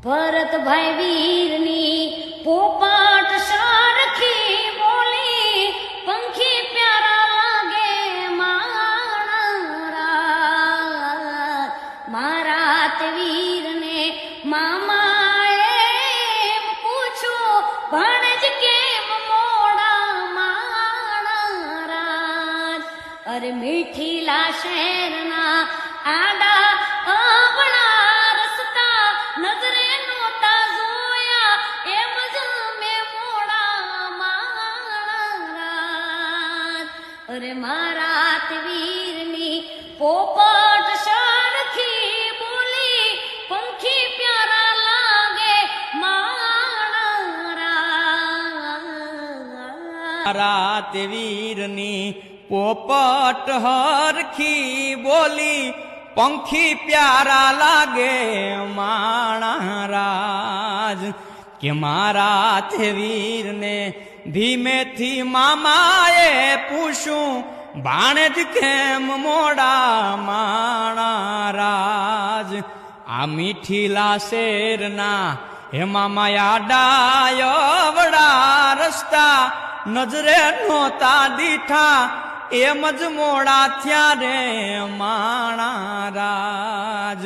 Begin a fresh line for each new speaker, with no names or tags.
ભરતભાઈ વીરની પોપટ સારખી બોલી પંખી પ્યારા લાગે મારા મારા તે વીરને મામાએ પૂછો ભણજ કેમ મોડા મારા અરે મીઠીલા શહેરના આડા અવળા રસ્તા નજરે નોતા જોયા એમ જ મેં મોડા મારા અરે મારા તે વીરની પોપટ સારખી બોલી પંખી પ્યારા લાગે મારા
રાત વીરની પોપટ હરખી બોલી પંખી પ્યારા લાગે માણા રાજ કે મારા તે વીરને ધીમેથી મામાએ પૂછું ભાણેજ કેમ મોડા માણા રાજ આ મીઠીલા શેરના હે મામાયા ડાયવડા રસ્તા નજરે નોતા દીઠા એમ જ મોડા થયા રે માણા રાજ